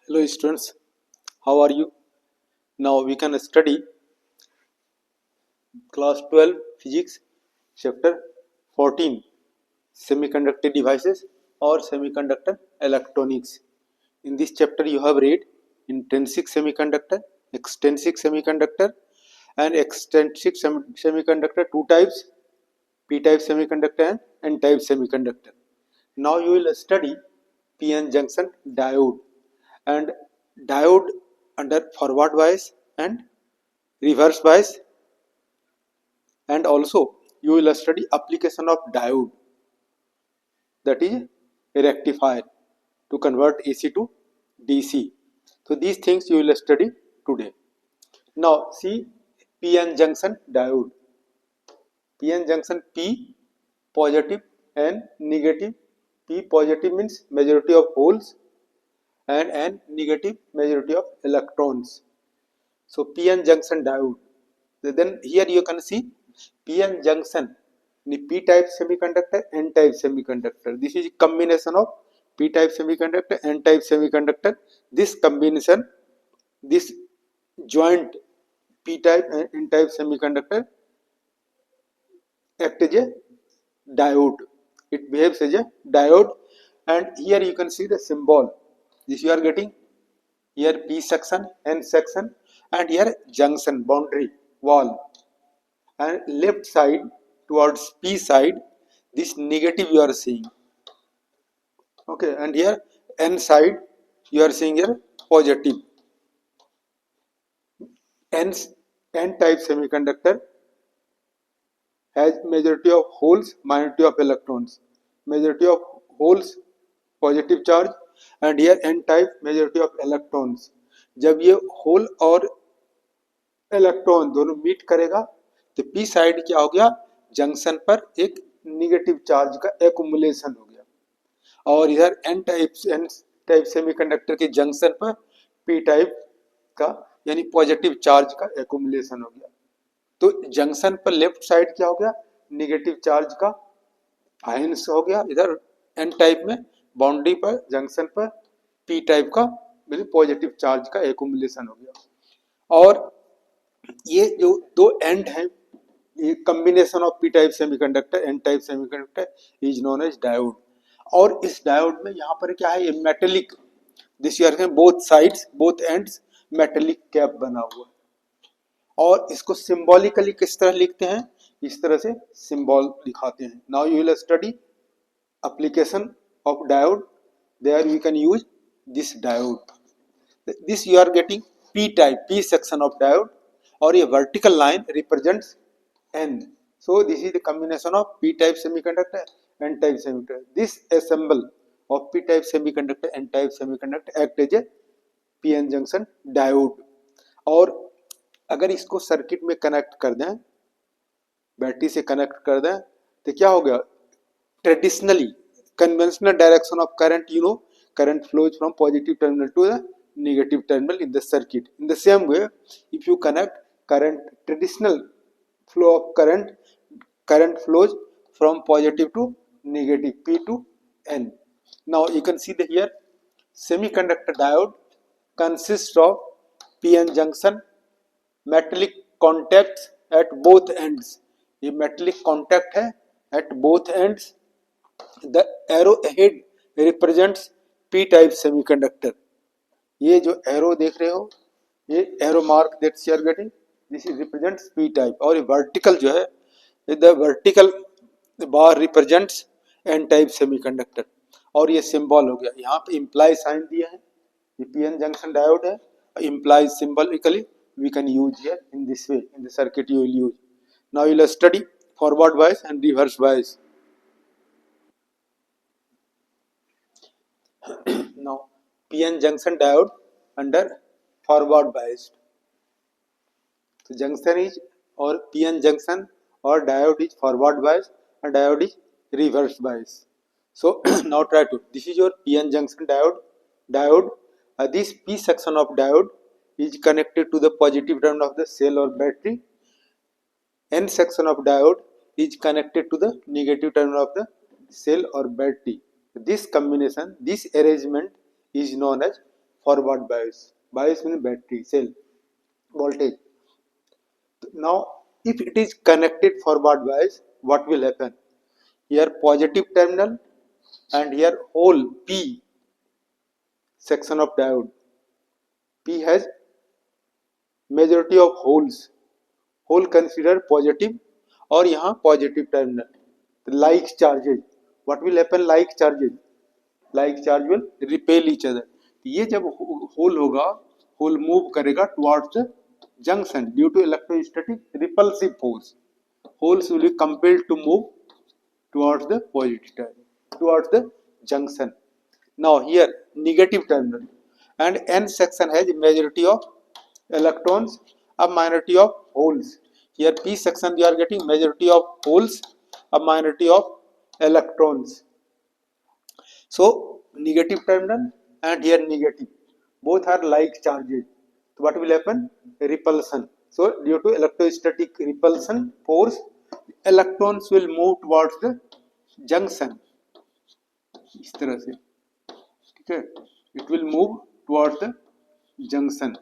Hello students, how are you? Now we can study class 12 physics chapter 14 semiconductor devices or semiconductor electronics. In this chapter you have read intrinsic semiconductor, extrinsic semiconductor and extrinsic semiconductor two types, p-type semiconductor and n-type semiconductor. Now you will study p-n junction diode and diode under forward bias and reverse bias, and also you will study application of diode, that is a rectifier to convert AC to DC. So these things you will study today. Now see PN junction diode. PN junction P positive and negative. P positive means majority of holes and N negative majority of electrons. So PN junction diode. Then here you can see PN junction, p-type semiconductor, n-type semiconductor. This is combination of p-type semiconductor, n-type semiconductor. This combination, this joint p-type and n-type semiconductor act as a diode. It behaves as a diode, and here you can see the symbol. This you are getting here p section, n section, and here junction, boundary, wall. And left side towards p side, this negative you are seeing, okay, and here n side you are seeing here positive. n type semiconductor has majority of holes, minority of electrons. Majority of holes positive charge, and here n type majority of electrons. जब ये whole और electron दोनों meet करेगा तो P side क्या हो गया, junction पर एक निगेटिव चार्ज का एक्युमुलेशन हो गया, और इधर एन टाइप सेमीकंडक्टर के जंक्शन पर पी टाइप का यानी पॉजिटिव चार्ज का एक्युमुलेशन हो गया. तो जंक्शन पर लेफ्ट साइड क्या हो गया, निगेटिव चार्ज का आयंस हो गया, इधर एन टाइप में बाउंड्री पर जंक्शन पर पी टाइप का पॉजिटिव चार्ज का एक्युमुलेशन हो गया. और ये जो दो एंड है, ये combination of P type semiconductor N type semiconductor is known as diode. और इस डायोड में यहाँ पर क्या है, ये मेटेलिक, दिस ईयर में both sides both ends metallic cap बना हुआ है. और इसको सिंबॉलिकली किस तरह लिखते हैं, इस तरह से सिंबल दिखाते हैं. Now you will study application of diode. There we can use this diode. This you are getting P type, P section of diode, और ये vertical line represents N. So this is the combination of p-type semiconductor, n-type semiconductor. This assemble of p-type semiconductor, n-type semiconductor act as a p-n junction diode. और अगर इसको circuit में connect कर दें, battery से connect कर दें, तो क्या हो गया, traditionally conventional direction of current, you know, current flows from positive terminal to the negative terminal in the circuit. In the same way, if you connect current, traditional flow of current flows from positive to negative, p to n. Now you can see that here semiconductor diode consists of p-n junction, metallic contacts at both ends. ये metallic contact है at both ends. The arrow ahead represents p-type semiconductor. ये जो arrow देख रहे हो, ये arrow mark that you are getting, this is represents p type. और vertical जो है, the vertical bar represents n type semiconductor. और ये सिंबल हो गया, यहाँ पे इम्प्लाई साइन दिया है, ये पीएन जंक्शन डायोड है, imply सिंबलिकली we can use here in this way, in the circuit you will use. Now you will study forward bias and reverse bias. Now pn junction diode under forward biased. So junction is, or pn junction or diode is forward bias and diode is reverse bias. So now try to, this is your pn junction diode. This p section of diode is connected to the positive terminal of the cell or battery. N section of diode is connected to the negative terminal of the cell or battery. This combination, this arrangement is known as forward bias. Bias means battery cell voltage. Now if it is connected forward bias, what will happen? Here positive terminal and here hole P section of diode. P has majority of holes. Hole consider positive और यहाँ positive terminal like charges. What will happen? Like charges, like charge will repel each other. ये जब hole होगा, hole move करेगा towards the junction due to electrostatic repulsive force. Holes will be compelled to move towards the positive terminal, towards the junction. Now here negative terminal and N section has majority of electrons, a minority of holes. Here P section you are getting majority of holes, a minority of electrons. So negative terminal and here negative, both are like charges. So what will happen? Repulsion. So due to electrostatic repulsion force, electrons will move towards the junction. इस तरह से, ठीक है, it will move towards the junction.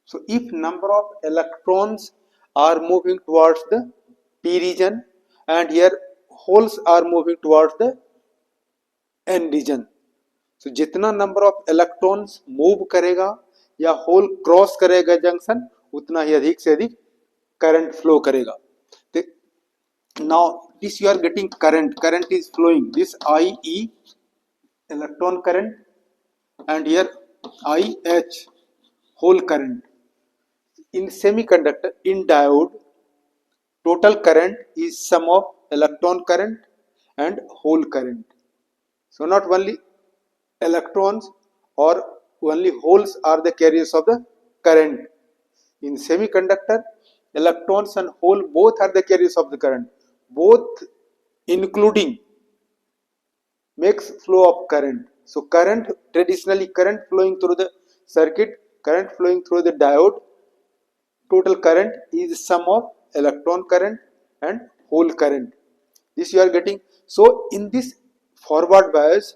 So if number of electrons are moving towards the P region and here holes are moving towards the N region, so जितना number of electrons move करेगा या whole cross करेगा junction, उतना ही अधिक से अधिक current flow करेगा. Now this you are getting current. Current is flowing. This IE electron current and here IH hole current. In semiconductor, in diode, total current is sum of electron current and hole current. So not only electrons or only holes are the carriers of the current. In semiconductor, electrons and hole both are the carriers of the current. Both including makes flow of current. So current, traditionally current flowing through the circuit, current flowing through the diode, total current is sum of electron current and hole current. This you are getting. So in this forward bias,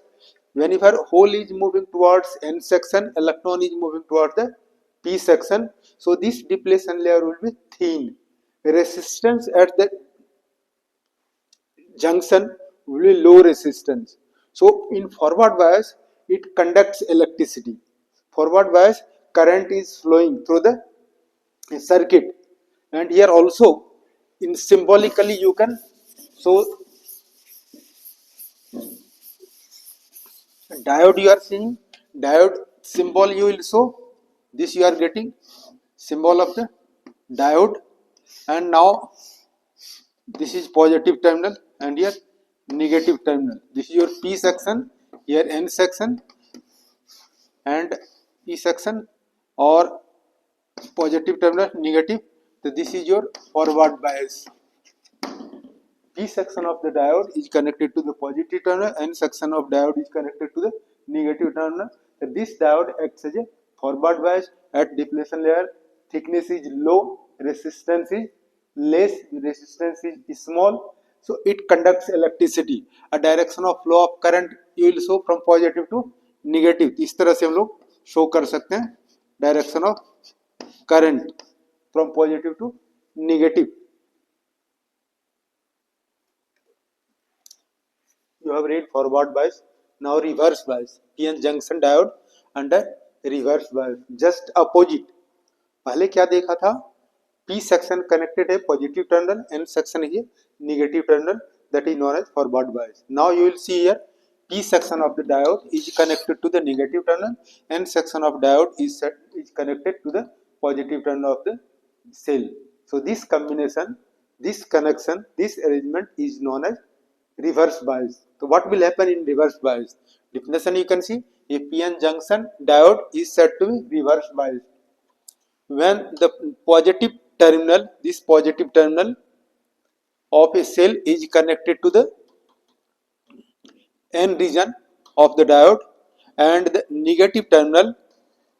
whenever hole is moving towards N section, electron is moving towards the P section. So this depletion layer will be thin. Resistance at the junction will be low resistance. So in forward bias, it conducts electricity. Forward bias, current is flowing through the circuit, and here also in symbolically you can so diode you are seeing, diode symbol you will show. This you are getting symbol of the diode, and now this is positive terminal and here negative terminal. This is your P section, here N section and P section or positive terminal, negative. So this is your forward bias. P section of the diode is connected to the positive terminal, N section of diode is connected to the negative terminal. So this diode acts as a forward bias at depletion layer. Thickness is low, resistance is less, resistance is small. So it conducts electricity. A direction of flow of current you will show from positive to negative. इस तरह से हम लोग show कर सकते हैं direction of current from positive to negative. You have read forward bias. Now reverse bias. PN junction diode under reverse bias. Just opposite. पहले क्या देखा था? P section connected है positive terminal, N section है negative terminal. That is known as forward bias. Now you will see here P section of the diode is connected to the negative terminal, N section of diode is connected to the positive terminal of the cell. So this combination, this connection, this arrangement is known as reverse bias. So what will happen in reverse bias? Definition you can see, a PN junction diode is said to be reverse bias. When the positive terminal, this positive terminal of a cell is connected to the N region of the diode and the negative terminal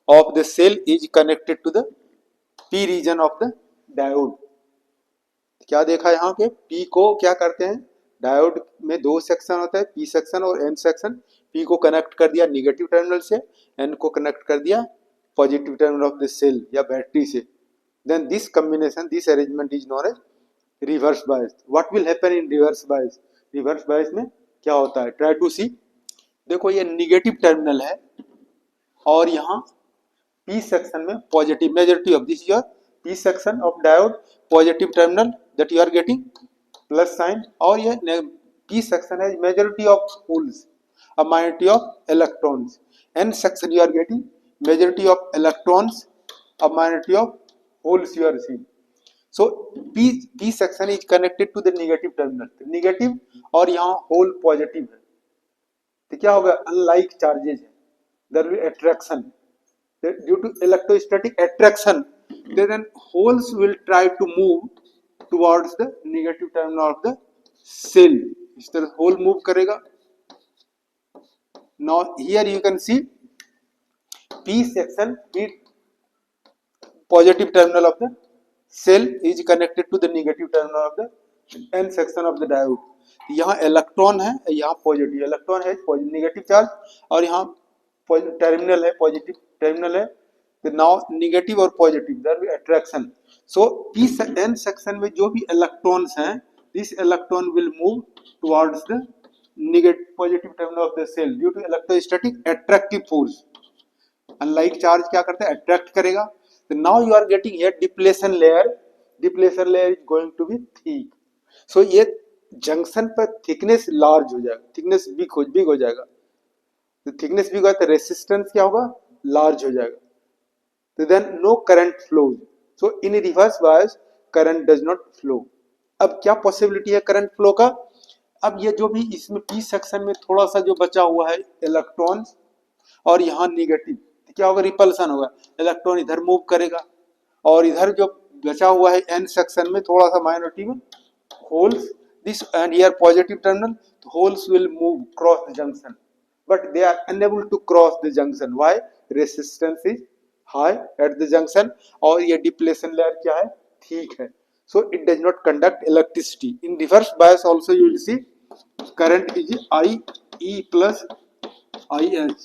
of the cell is connected to the P region of the diode. क्या देखा यहाँ पे P को क्या करते हैं? Diode में दो सेक्शन होता है, पी सेक्शन और एन सेक्शन। पी को कनेक्ट कर दिया निगेटिव टर्मिनल से, एन को कनेक्ट कर दिया positive terminal of the cell या बैटरी से। Then this combination, this arrangement is known as reverse bias. What will happen in reverse bias? Reverse bias में क्या होता है, ट्राई टू सी। देखो ये निगेटिव टर्मिनल है और यहाँ पी सेक्शन में positive, majority of this your P section of diode, positive terminal that you are getting plus sign, और ये पी सेक्शन है majority of holes, a minority of electrons. N section you are getting majority of electrons, a minority of holes you are seeing. So P section is connected to the negative terminal, negative, और यहाँ hole positive है, तो क्या होगा, unlike charges है, there will be attraction due to electrostatic attraction, then holes will try to move towards the negative terminal of the cell. इस तरह hole move करेगा. Now here you can see P section is positive terminal of the cell is connected to the negative terminal of the N section of the diode. यहाँ electron है, यहाँ positive electron है, negative charge, और यहाँ terminal है, positive terminal है. तो now negative और positive there will attraction. So P N section में जो भी इलेक्ट्रॉन्स हैं, this electron will move towards the negative positive terminal of the cell due to electrostatic attractive force. Unlike charge क्या करता है, attract करेगा. So now you are getting here depletion layer. Depletion layer is going to be thick. So ये junction पर thickness large हो जाएगा, thickness big हो जाएगा. तो thickness big होगा तो resistance क्या होगा, large हो जाएगा. So then no current flows. So in reverse bias current does not flow. अब क्या possibility है current flow का? अब ये जो भी इसमें पी सेक्शन में थोड़ा सा जो बचा हुआ है इलेक्ट्रॉन्स और यहाँ निगेटिव, तो क्या होगा, रिपल्सन होगा, इलेक्ट्रॉन इधर मूव करेगा, और इधर जो बचा हुआ है एन सेक्शन में थोड़ा सा माइनॉरिटी में holes, this end here positive terminal, holes will move cross the junction, but they are unable to cross the junction. Why? Resistance is high at the junction, और ये डिप्लेशन लेयर क्या है, ठीक है. So it does not conduct electricity. In reverse bias also you will see current is IE plus IH.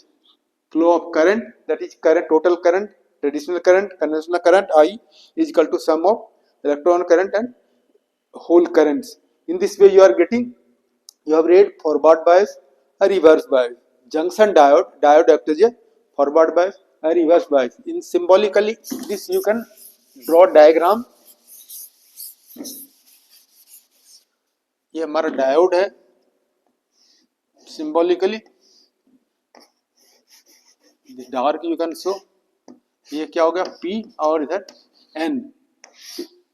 Flow of current, that is current, total current, traditional current, conventional current, I is equal to sum of electron current and whole currents. In this way you are getting, you have read forward bias, a reverse bias. Junction diode acts as a forward bias, a reverse bias. In symbolically this you can draw diagram. ये हमारा diode है, symbolically dark you can show. ये क्या हो गया, P और इधर N.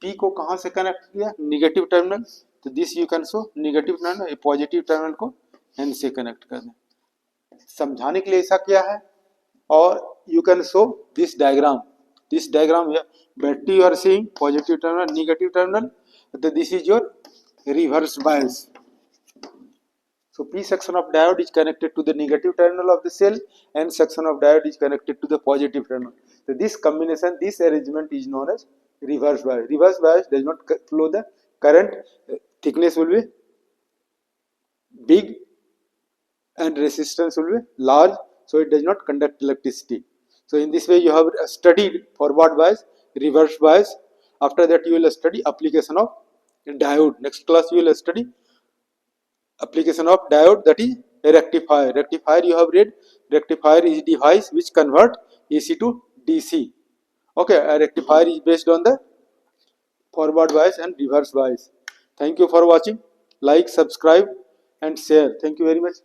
P को कहाँ से कनेक्ट किया, निगेटिव टर्मिनल, तो this you can show negative terminal, positive terminal को N से कनेक्ट कर दें. समझाने के लिए ऐसा किया है. और you can show this diagram. This diagram here, battery you are seeing positive terminal, negative terminal. So this is your reverse bias. So P section of diode is connected to the negative terminal of the cell, and section of diode is connected to the positive terminal. So this combination, this arrangement is known as reverse bias. Reverse bias does not flow the current. Thickness will be big and resistance will be large, so it does not conduct electricity. So in this way you have studied forward bias, reverse bias. After that you will study application of diode. Next class you will study application of diode, that is a rectifier. Rectifier you have read. Rectifier is device which convert AC to DC. Okay, a rectifier is based on the forward bias and reverse bias. Thank you for watching. Like, subscribe and share. Thank you very much.